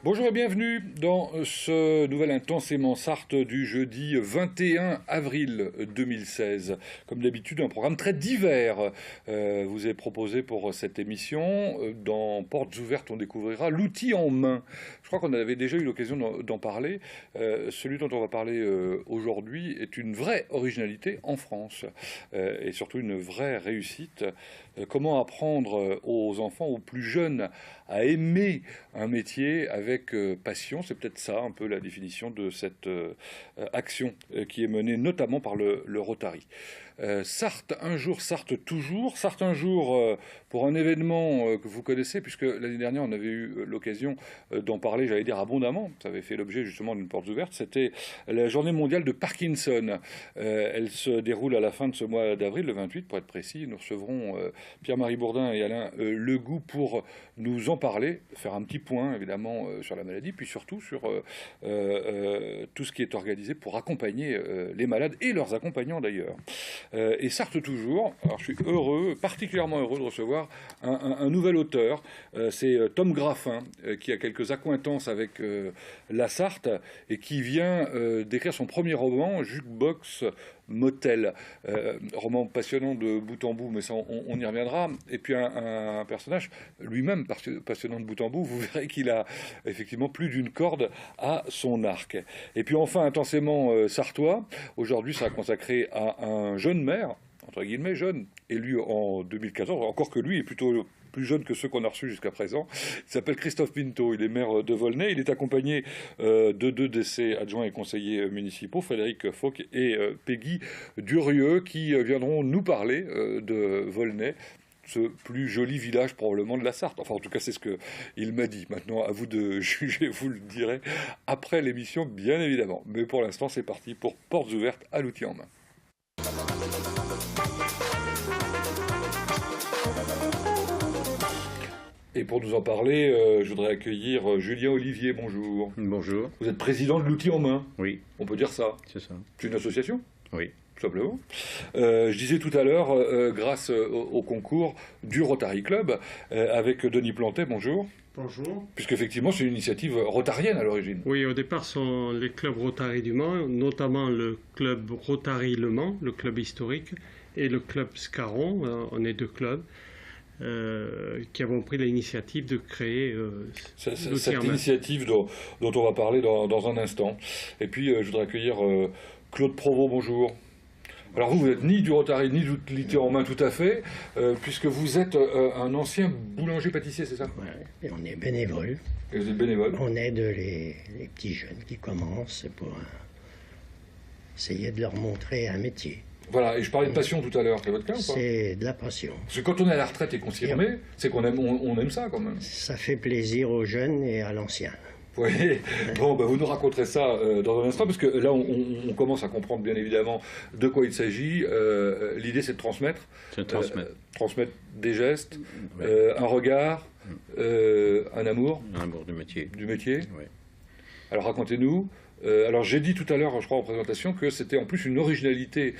Bonjour et bienvenue dans ce nouvel Intensément Sarthe du jeudi 21 avril 2016. Comme d'habitude, un programme très divers vous est proposé pour cette émission. Dans Portes ouvertes, on découvrira l'outil en main. Je crois qu'on avait déjà eu l'occasion d'en parler. Celui dont on va parler aujourd'hui est une vraie originalité en France et surtout une vraie réussite. Comment apprendre aux enfants, aux plus jeunes, à aimer un métier avec passion. C'est peut-être ça un peu la définition de cette action qui est menée notamment par le Rotary. Sarthe un jour, Sarthe toujours. Sarthe un jour pour un événement que vous connaissez, puisque l'année dernière on avait eu l'occasion d'en parler, j'allais dire abondamment. Ça avait fait l'objet justement d'une porte ouverte. C'était la journée mondiale de Parkinson. Elle se déroule à la fin de ce mois d'avril, le 28 pour être précis. Nous recevrons Pierre-Marie Bourdin et Alain Legout pour nous en parler, faire un petit point évidemment sur la maladie, puis surtout sur tout ce qui est organisé pour accompagner les malades et leurs accompagnants d'ailleurs. Et Sarthe toujours, alors je suis heureux, particulièrement heureux de recevoir un nouvel auteur, c'est Tom Graffin, qui a quelques accointances avec la Sarthe et qui vient d'écrire son premier roman, Jukebox Motel, roman passionnant de bout en bout, mais ça on y reviendra. Et puis un personnage lui-même passionnant de bout en bout, vous verrez qu'il a effectivement plus d'une corde à son arc. Et puis enfin intensément sartois, aujourd'hui ça a consacré à un jeune maire, entre guillemets jeune, élu en 2014, encore que lui est plutôt plus jeune que ceux qu'on a reçus jusqu'à présent. Il s'appelle Christophe Pinto, il est maire de Volnay, il est accompagné de deux de ses adjoints et conseillers municipaux, Frédéric Fauque et Peggy Durieux, qui viendront nous parler de Volnay, ce plus joli village probablement de la Sarthe. Enfin, en tout cas, c'est ce qu'il m'a dit. Maintenant, à vous de juger, vous le direz après l'émission, bien évidemment. Mais pour l'instant, c'est parti pour Portes ouvertes à l'outil en main. Et pour nous en parler, je voudrais accueillir Julien Olivier, bonjour. Bonjour. Vous êtes président de l'outil en main. Oui. On peut dire ça. C'est ça. C'est une association ? Oui. Tout simplement. Je disais tout à l'heure, grâce au concours du Rotary Club, avec Denis Plantet, bonjour. Bonjour. Puisqu'effectivement, c'est une initiative rotarienne à l'origine. Oui, au départ, ce sont les clubs Rotary du Mans, notamment le club Rotary Le Mans, le club historique, et le club Scarron. On est deux clubs qui avons pris l'initiative de créer cette initiative dont on va parler dans un instant. Et puis, je voudrais accueillir Claude Provost, bonjour. Alors vous n'êtes ni du Rotary ni de l'outil en main tout à fait, puisque vous êtes un ancien boulanger-pâtissier, c'est ça ? Ouais, et on est bénévole. Et vous êtes bénévole ? On aide les petits jeunes qui commencent pour essayer de leur montrer un métier. Voilà, et je parlais de passion tout à l'heure, c'est votre cas ou pas ? C'est de la passion. Parce que quand on est à la retraite et qu'on s'y remet, c'est qu'on aime, on aime ça quand même. Ça fait plaisir aux jeunes et à l'ancien. Oui, bon, vous nous raconterez ça dans un instant, parce que là, on commence à comprendre bien évidemment de quoi il s'agit. L'idée, c'est de transmettre. Transmettre des gestes, un regard, un amour. Un amour du métier. Du métier. Oui. Alors, racontez-nous. Alors, j'ai dit tout à l'heure, je crois, en présentation, que c'était en plus une originalité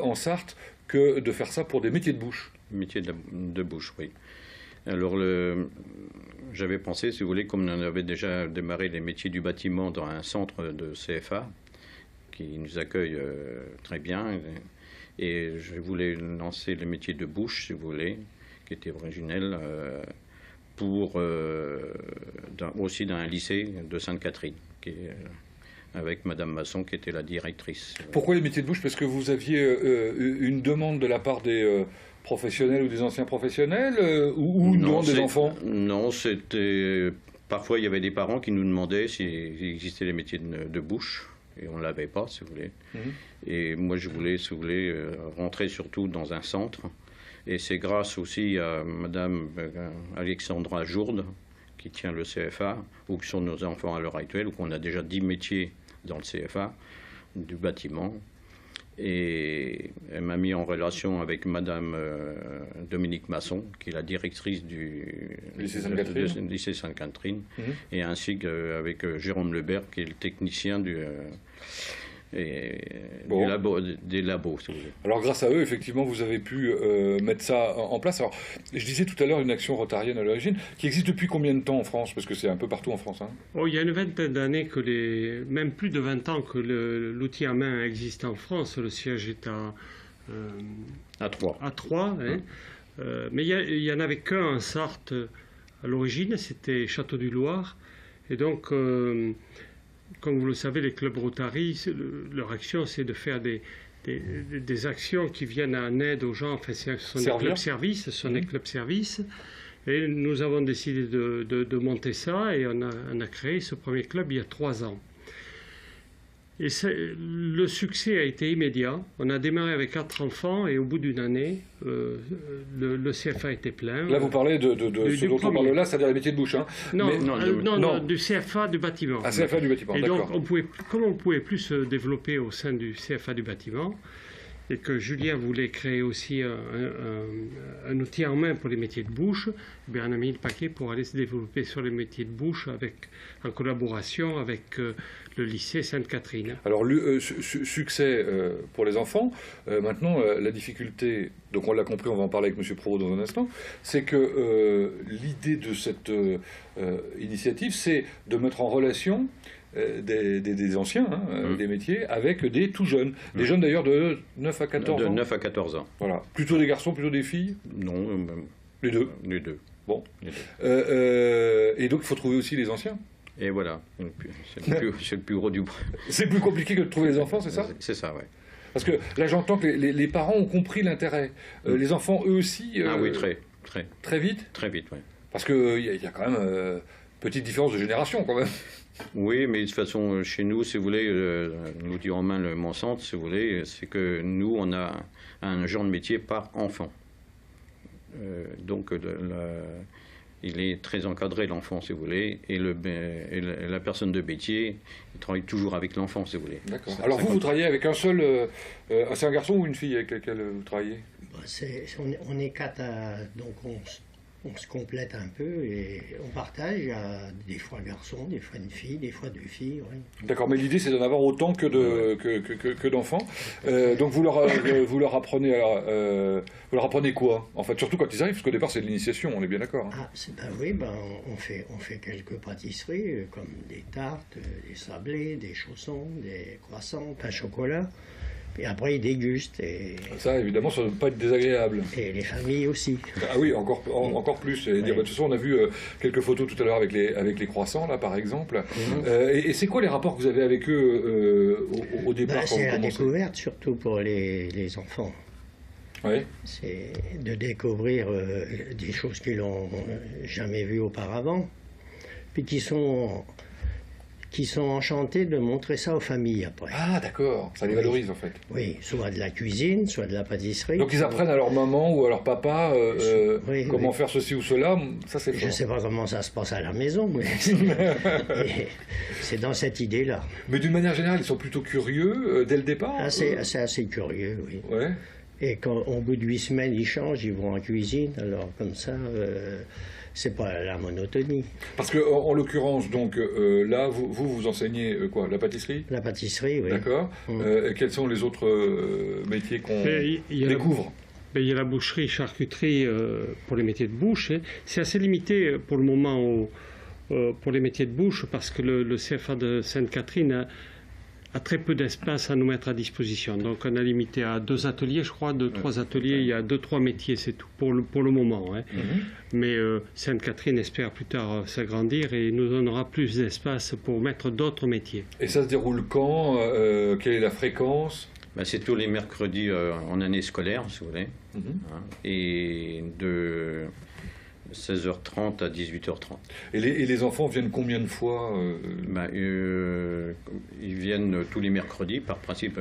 en Sarthe que de faire ça pour des métiers de bouche. Métier de bouche, oui. Alors, j'avais pensé, si vous voulez, comme on avait déjà démarré les métiers du bâtiment dans un centre de CFA, qui nous accueille très bien, et je voulais lancer les métiers de bouche, si vous voulez, qui était originel, aussi dans un lycée de Sainte-Catherine, avec Madame Masson, qui était la directrice. Pourquoi les métiers de bouche ? Parce que vous aviez une demande de la part des professionnels ou des anciens professionnels ou non des enfants ? Non, c'était... Parfois, il y avait des parents qui nous demandaient s'il existait les métiers de bouche, et on ne l'avait pas, si vous voulez. Et moi, je voulais, si vous voulez, rentrer surtout dans un centre. Et c'est grâce aussi à Madame Alexandra Jourde, qui tient le CFA, ou qui sont nos enfants à l'heure actuelle, où on a déjà 10 métiers dans le CFA, du bâtiment. Et elle m'a mis en relation avec Madame Dominique Masson, qui est la directrice du lycée Sainte-Catherine, et ainsi qu'avec Jérôme Lebert, qui est le technicien et Bon. des labos, si vous voulez. Alors grâce à eux, effectivement, vous avez pu mettre ça en place. Alors, je disais tout à l'heure une action rotarienne à l'origine, qui existe depuis combien de temps en France? Parce que c'est un peu partout en France. Hein. Oh, il y a une vingtaine d'années, même plus de 20 ans que l'outil à main existe en France. Le siège est À 3. à Troyes, hein. Mais il y en avait qu'un en Sarthe à l'origine, c'était Château du Loir. Et donc, comme vous le savez, les clubs Rotary, leur action, c'est de faire des actions qui viennent en aide aux gens. Enfin, ce sont des clubs services, Et nous avons décidé de monter ça, et on a créé ce premier club il y a 3 ans. Et le succès a été immédiat. On a démarré avec 4 enfants, et au bout d'une année, le CFA était plein. Là, vous parlez de ce dont on parle là, c'est-à-dire les métiers de bouche. Hein. Non, du CFA du bâtiment. Ah, CFA du bâtiment, et d'accord. donc, comme on ne pouvait plus se développer au sein du CFA du bâtiment, et que Julien voulait créer aussi un outil en main pour les métiers de bouche, eh bien, on a mis le paquet pour aller se développer sur les métiers de bouche en collaboration avec le lycée Sainte-Catherine. Alors, succès pour les enfants. Maintenant, la difficulté, donc on l'a compris, on va en parler avec M. Provost dans un instant, c'est que l'idée de cette initiative, c'est de mettre en relation des anciens, des métiers, avec des tout jeunes. Des jeunes d'ailleurs de 9 à 14 ans. De 9 à 14 ans. Voilà. Plutôt des garçons, plutôt des filles? Non, les deux. Les deux. Bon. Les deux. Et donc il faut trouver aussi les anciens. Et voilà, c'est le plus gros du... C'est plus compliqué que de trouver les enfants, c'est ça? C'est ça, oui. Parce que là j'entends que les parents ont compris l'intérêt. Les enfants eux aussi... Ah oui, très vite? Très vite, oui. Parce qu'il y a quand même petite différence de génération quand même. Oui, mais de toute façon, chez nous, si vous voulez, l'outil en main, le Monsanto, si vous voulez, c'est que nous, on a un genre de métier par enfant. Donc, il est très encadré, l'enfant, si vous voulez, et la personne de métier, il travaille toujours avec l'enfant, si vous voulez. D'accord. Alors vous travaillez avec un seul... c'est un garçon ou une fille avec laquelle vous travaillez? On est 4 donc on se complète un peu et on partage. Il y a des fois garçons, des fois une fille, des fois 2 filles. Oui. D'accord, mais l'idée c'est d'en avoir autant que d'enfants. Donc vous leur apprenez vous leur apprenez quoi en fait, surtout quand ils arrivent, parce qu'au départ c'est de l'initiation, on est bien d'accord. Hein. On fait quelques pâtisseries comme des tartes, des sablés, des chaussons, des croissants, pain chocolat. Et après, ils dégustent. Et ça, évidemment, ça ne doit pas être désagréable. Et les familles aussi. Ah oui, encore plus. Oui. De toute façon, on a vu quelques photos tout à l'heure avec les croissants, là, par exemple. Et c'est quoi les rapports que vous avez avec eux au départ? C'est la découverte, surtout pour les enfants. Oui. C'est de découvrir des choses qu'ils n'ont jamais vues auparavant, puis qui sont enchantés de montrer ça aux familles après. Ah d'accord, ça les valorise en fait. Oui, soit de la cuisine, soit de la pâtisserie. Donc ils apprennent à leur maman ou à leur papa comment faire ceci ou cela, ça c'est fort. Je ne sais pas comment ça se passe à la maison, mais c'est dans cette idée-là. Mais d'une manière générale, ils sont plutôt curieux dès le départ? C'est assez curieux, oui. Ouais. Et au bout de 8 semaines, ils changent, ils vont en cuisine, alors comme ça... c'est pas la monotonie. Parce que en l'occurrence, donc là, vous enseignez quoi? La pâtisserie? La pâtisserie, oui. D'accord. Et quels sont les autres métiers qu'on découvre? Il y a la boucherie, charcuterie pour les métiers de bouche. Hein. C'est assez limité pour le moment pour les métiers de bouche parce que le CFA de Sainte-Catherine a très peu d'espace à nous mettre à disposition. Donc on a limité à 2 ateliers, je crois, 2-3 ateliers, il y a 2-3 métiers, c'est tout pour le moment. Hein. Mais Sainte-Catherine espère plus tard s'agrandir et nous donnera plus d'espace pour mettre d'autres métiers. Et ça se déroule quand? Quelle est la fréquence? C'est tous les mercredis en année scolaire, si vous voulez, et de 16h30 à 18h30. Et les enfants viennent combien de fois ils viennent tous les mercredis, par principe.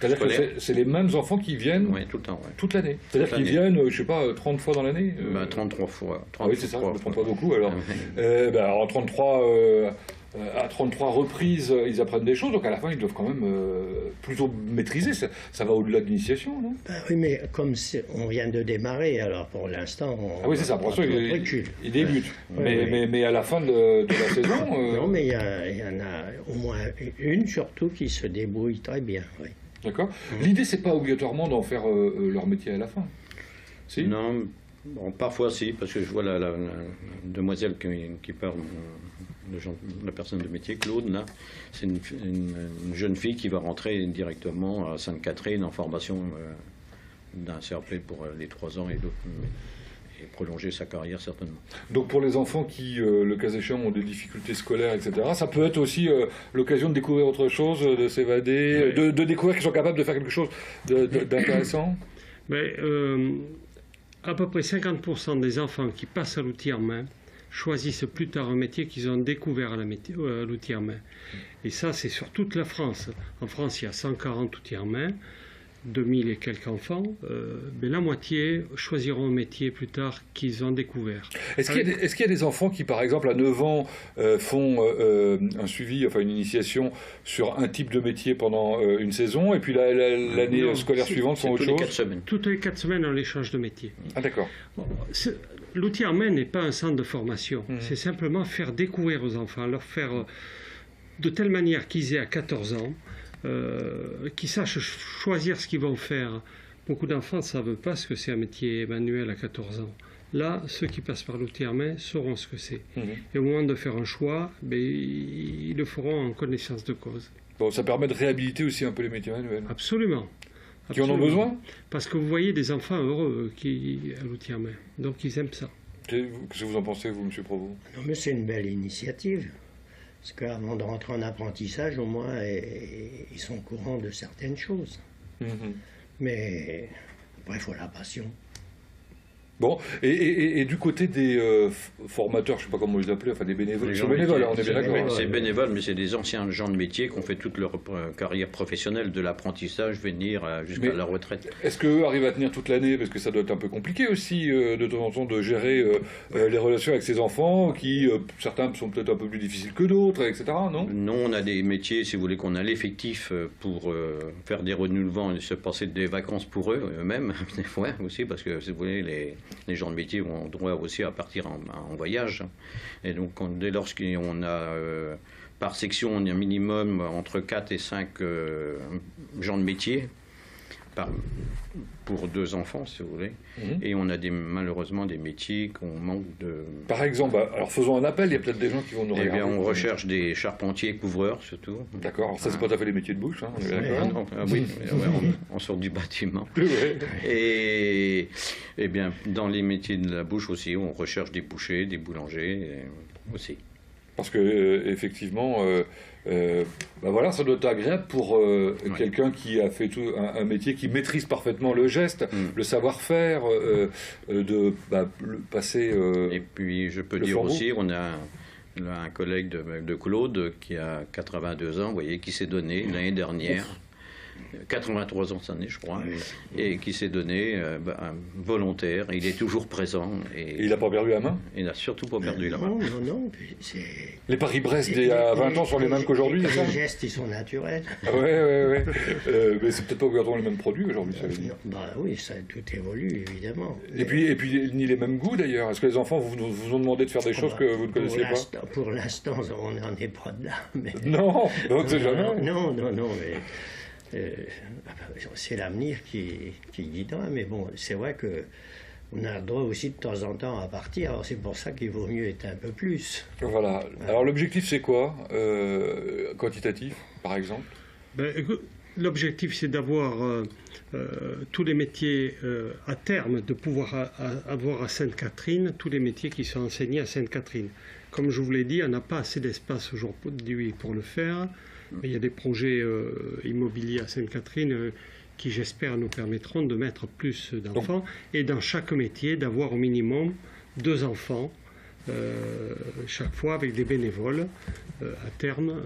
C'est-à-dire que c'est les mêmes enfants qui viennent tout le temps, toute l'année? C'est-à-dire qu'ils viennent, je ne sais pas, 30 fois dans l'année 33 fois. 30 oui, c'est ça, je ne me trompe pas beaucoup. Alors, en 33, à 33 reprises, ils apprennent des choses, donc à la fin, ils doivent quand même plutôt maîtriser. Ça va au-delà de l'initiation, non? Ben oui, mais comme on vient de démarrer, alors pour l'instant, Ah oui, c'est ça, pour l'instant, il débute. Mais à la fin de la saison... Non, mais il y en a au moins une, surtout, qui se débrouille très bien, oui. D'accord. L'idée, c'est pas obligatoirement d'en faire leur métier à la fin. Si? Non, bon, parfois si, parce que je vois la demoiselle qui parle, la personne de métier, Claude, là, c'est une jeune fille qui va rentrer directement à Sainte-Catherine en formation d'un CRP pour les 3 ans et prolonger sa carrière certainement. Donc pour les enfants qui, le cas échéant, ont des difficultés scolaires, etc., ça peut être aussi l'occasion de découvrir autre chose, de s'évader, de découvrir qu'ils sont capables de faire quelque chose d'intéressant. Mais, à peu près 50% des enfants qui passent à l'outil en main choisissent plus tard un métier qu'ils ont découvert à l'outil en main. Et ça, c'est sur toute la France. En France, il y a 140 outils en main, 2000 et quelques enfants, mais la moitié choisiront un métier plus tard qu'ils ont découvert. Est-ce qu'il y a des enfants qui, par exemple, à 9 ans, font un suivi, enfin une initiation sur un type de métier pendant une saison, et puis l'année scolaire suivante font autre chose? 4 semaines. Toutes les 4 semaines, on les change de métier. Ah d'accord. Bon, l'outil en main n'est pas un centre de formation, c'est simplement faire découvrir aux enfants, leur faire de telle manière qu'ils aient à 14 ans, qui sachent choisir ce qu'ils vont faire. Beaucoup d'enfants ne savent pas ce que c'est un métier manuel à 14 ans. Là, ceux qui passent par l'outil en main sauront ce que c'est. Et au moment de faire un choix, ils le feront en connaissance de cause. Bon, ça permet de réhabiliter aussi un peu les métiers manuels. Absolument. Qui en ont besoin? Parce que vous voyez des enfants heureux à l'outil en main. Donc ils aiment ça. Qu'est-ce que vous en pensez, vous, M. Provost? Non, mais c'est une belle initiative. Parce qu'avant de rentrer en apprentissage, au moins, ils sont au courant de certaines choses. Mais après, il faut la passion. Bon, et du côté des formateurs, je ne sais pas comment vous les appelez, enfin des bénévoles, ils sont bénévoles, on est bien d'accord. C'est bénévole, mais c'est des anciens gens de métier qui ont fait toute leur carrière professionnelle, de l'apprentissage, venir jusqu'à la retraite. Est-ce qu'eux arrivent à tenir toute l'année? Parce que ça doit être un peu compliqué aussi, de temps en temps, de gérer les relations avec ces enfants, qui, certains sont peut-être un peu plus difficiles que d'autres, etc., non? Non, on a des métiers, si vous voulez, qu'on a l'effectif pour faire des renouvellements et se passer des vacances pour eux-mêmes, des fois aussi, parce que, si vous voulez, les gens de métier ont droit aussi à partir en voyage. Et donc, dès lors qu'on a, par section, on a un minimum entre 4 et 5 gens de métier pour 2 enfants, si vous voulez. Et on a malheureusement des métiers qu'on manque de... Par exemple, alors faisons un appel, il y a peut-être des gens qui vont nous regarder. Eh bien, on recherche des charpentiers, couvreurs, surtout. D'accord, alors ça, c'est pas tout à fait les métiers de bouche, hein, on est d'accord. Oui, on sort du bâtiment. Et bien, dans les métiers de la bouche aussi, on recherche des bouchers, des boulangers aussi. Parce que effectivement, voilà, ça doit être agréable pour quelqu'un qui a fait un métier, qui maîtrise parfaitement le geste, le savoir-faire, de passer. Et puis, je peux dire aussi, on a un collègue de Claude qui a 82 ans, vous voyez, qui s'est donné l'année dernière. 83 ans cette année, je crois, et qui s'est donné volontaire. Il est toujours présent. Et il n'a pas perdu la main? Il n'a surtout pas perdu la main. Non. Les Paris-Brest d'il y a 20 ans sont les mêmes qu'aujourd'hui, c'est ça? Les gestes, ils sont naturels. Ouais. Mais c'est peut-être pas obligatoirement les mêmes produits aujourd'hui, ça veut dire. Oui, ça tout évolue, évidemment. Et puis ni les mêmes goûts, d'ailleurs. Est-ce que les enfants vous ont demandé de faire des choses que vous ne connaissiez pas? Pour l'instant, on n'en est pas de là. Mais... Non, c'est jamais. Non, mais... c'est l'avenir qui guidera, mais bon, c'est vrai que on a le droit aussi de temps en temps à partir, alors c'est pour ça qu'il vaut mieux être un peu plus. Voilà. Alors l'objectif c'est quoi, quantitatif par exemple? L'objectif c'est d'avoir tous les métiers à terme, de pouvoir avoir à Sainte-Catherine tous les métiers qui sont enseignés à Sainte-Catherine. Comme je vous l'ai dit, on n'a pas assez d'espace aujourd'hui pour le faire. Mais il y a des projets immobiliers à Sainte-Catherine qui, j'espère, nous permettront de mettre plus d'enfants et dans chaque métier d'avoir au minimum 2 enfants chaque fois avec des bénévoles à terme.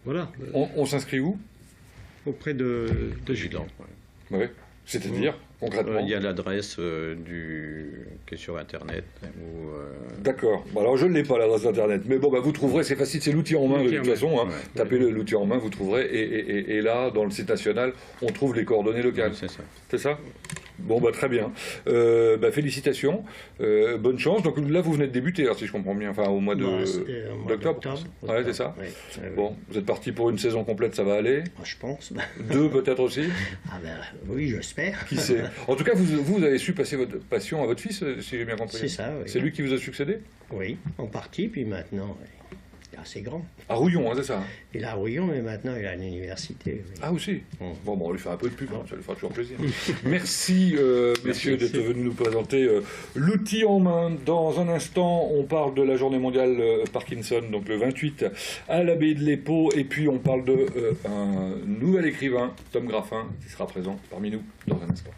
Voilà. On s'inscrit où? Auprès de Gilles. Oui. C'est-à-dire concrètement? Il y a l'adresse qui est sur Internet. D'accord. Bon, alors je ne l'ai pas, l'adresse Internet. Mais bon, bah, vous trouverez, c'est facile, c'est l'outil en main de toute façon. Hein. Ouais. Tapez l'outil en main, vous trouverez. Et là, dans le site national, on trouve les coordonnées locales. C'est ça. C'est ça? Bon, bah, très bien. Félicitations. Bonne chance. Donc là, vous venez de débuter, alors, si je comprends bien, enfin, au mois d'octobre. Ouais, c'est ça. Oui. Bon, vous êtes parti pour une saison complète, ça va aller? Je pense. 2 peut-être aussi? Ah ben, oui, j'espère. Qui sait? En tout cas, vous avez su passer votre passion à votre fils, si j'ai bien compris. C'est ça, oui. C'est lui qui vous a succédé? Oui, en partie, puis maintenant, il est assez grand. À Rouillon, hein, c'est ça? Il est à Rouillon, mais maintenant, il est à l'université. Oui. Ah, aussi? Mm. Bon, on lui fait un peu de pub, hein, ça lui fera toujours plaisir. Merci, messieurs, d'être venus nous présenter l'outil en main. Dans un instant, on parle de la journée mondiale Parkinson, donc le 28, à l'abbaye de l'Épau, et puis on parle d'un nouvel écrivain, Tom Graffin, qui sera présent parmi nous dans un instant.